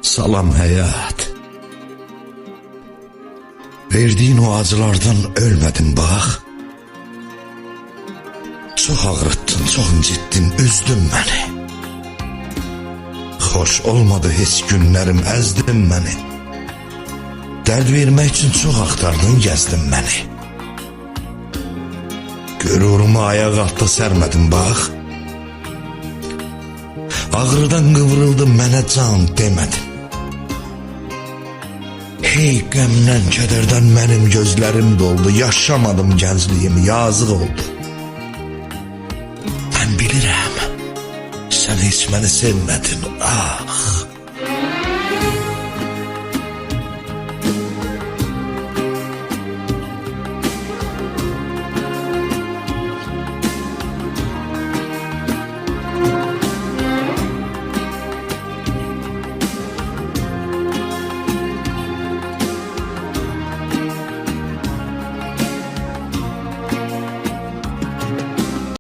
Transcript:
Salam həyat. Verdiğin o acılardan ölmedim bax. Çox ağrıttın, çox incittin, üzdün məni. Xoş olmadı heç günlərim, əzdin məni. Dərd vermək üçün çox axtardın, gəzdin məni. Qürurumu ayaq altda sərmədin bax. Ağrıdan qıvrıldım, mənə can demədin. Hey qəmdən, kədərdən mənim gözlərim doldu. Yaşamadım gəncliyimi, yazıq oldu. Mən bilirəm, sən heç məni sevmədin, ah.